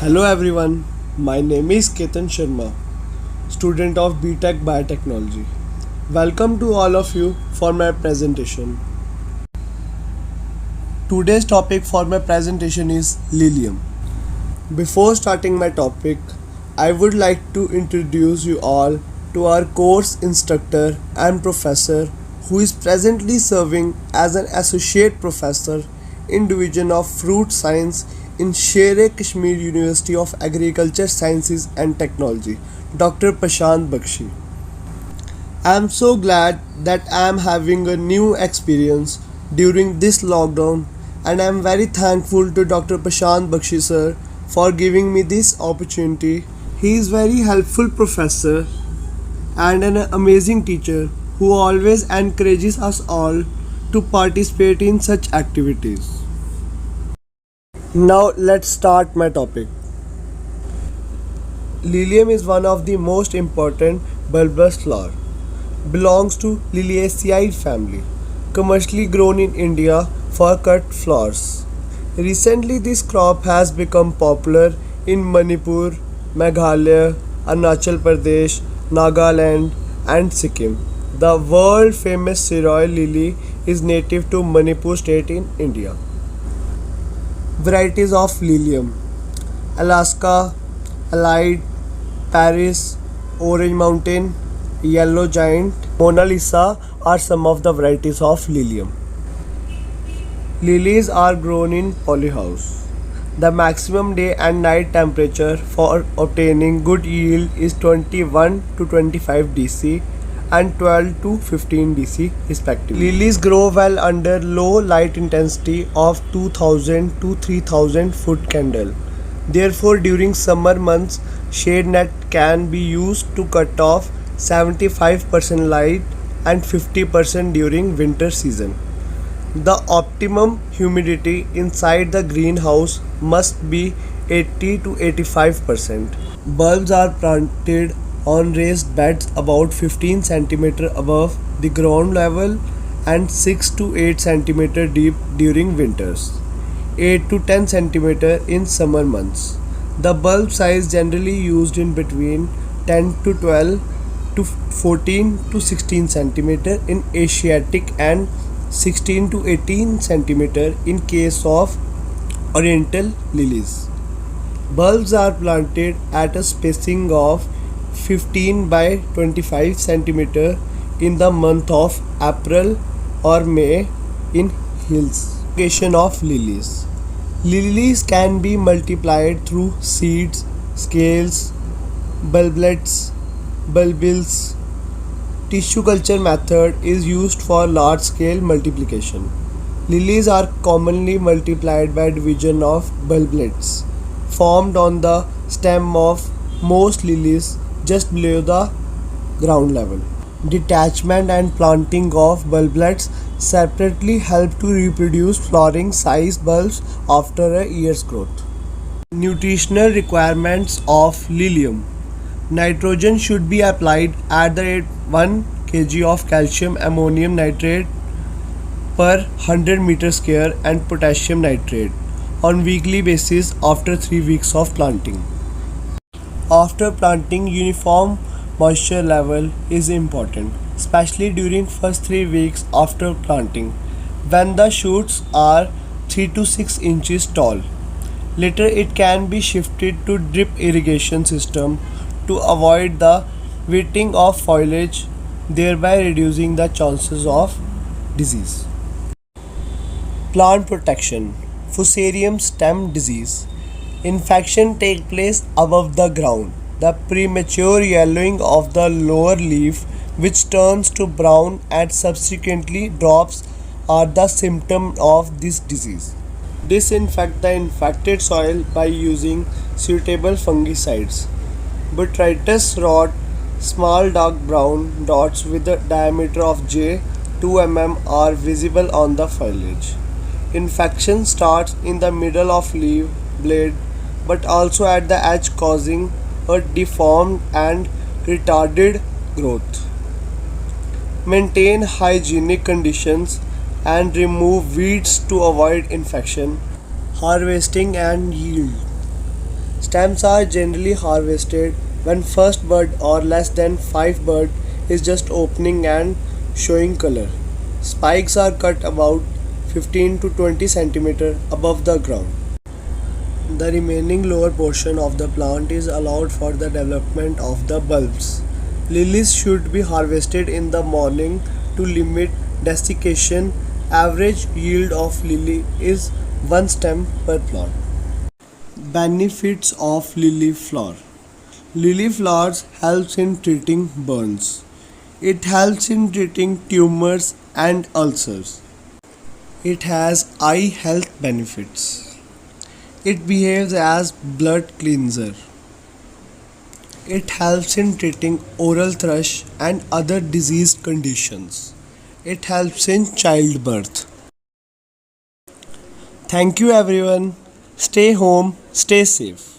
Hello everyone, my name is Ketan Sharma, student of B.Tech Biotechnology. Welcome to all of you for my presentation. Today's topic for my presentation is Lilium. Before starting my topic, I would like to introduce you all to our course instructor and professor who is presently serving as an associate professor in Division of Fruit Science in Sher-e-Kashmir University of Agriculture Sciences and Technology, Dr. Prashant Bakshi. I am so glad that I am having a new experience during this lockdown, and I am very thankful to Dr. Prashant Bakshi sir for giving me this opportunity. He is very helpful professor and an amazing teacher who always encourages us all to participate in such activities. Now let's start my topic. Lilium is one of the most important bulbous flower. Belongs to Liliaceae family, commercially grown in India for cut flowers. Recently this crop has become popular in Manipur, Meghalaya, Arunachal Pradesh, Nagaland and Sikkim. The world famous Siroy lily is native to Manipur state in India. Varieties of Lilium: Alaska, Allied, Paris, Orange Mountain, Yellow Giant, Mona Lisa are some of the varieties of Lilium. Lilies are grown in polyhouse. The maximum day and night temperature for obtaining good yield is 21 to 25 DC and 12 to 15 DC respectively. Lilies grow well under low light intensity of 2000 to 3000 foot candle. Therefore, during summer months, shade net can be used to cut off 75% light and 50% during winter season. The optimum humidity inside the greenhouse must be 80 to 85%. Bulbs are planted on raised beds about 15 cm above the ground level and 6 to 8 cm deep during winters, 8 to 10 cm in summer months. The bulb size generally used in between 10 to 12 to 14 to 16 cm in Asiatic and 16 to 18 cm in case of Oriental lilies. Bulbs are planted at a spacing of 15 by 25 cm in the month of April or May in hills. Propagation of lilies. Lilies can be multiplied through seeds, scales, bulblets, bulbils. Tissue culture method is used for large scale multiplication. Lilies are commonly multiplied by division of bulblets formed on the stem of most lilies just below the ground level. Detachment and planting of bulblets separately help to reproduce flowering sized bulbs after a year's growth. Nutritional requirements of Lilium. Nitrogen should be applied at the rate 1 kg of calcium ammonium nitrate per 100 meter square and potassium nitrate on weekly basis after 3 weeks of planting. After planting, uniform moisture level is important, especially during first 3 weeks after planting when the shoots are 3 to 6 inches tall. Later it can be shifted to drip irrigation system to avoid the wetting of foliage, thereby reducing the chances of disease. Plant protection. Fusarium stem disease. Infection take place above the ground. The premature yellowing of the lower leaf, which turns to brown and subsequently drops, are the symptom of this disease. Disinfect the infected soil by using suitable fungicides. Botrytis rot, small dark brown dots with a diameter of J 2 mm are visible on the foliage. Infection starts in the middle of leaf blade but also at the edge, causing a deformed and retarded growth. Maintain hygienic conditions and remove weeds to avoid infection. Harvesting and yield. Stems are generally harvested when first bud or less than 5 bud is just opening and showing color. Spikes are cut about 15 to 20 centimeter above the ground. The remaining lower portion of the plant is allowed for the development of the bulbs. Lilies should be harvested in the morning to limit desiccation. Average yield of lily is 1 stem per plant. Benefits of lily flower. Lily flowers helps in treating burns. It helps in treating tumors and ulcers. It has eye health benefits. It behaves as blood cleanser. It helps in treating oral thrush and other disease conditions. It helps in childbirth. Thank you everyone. Stay home, stay safe.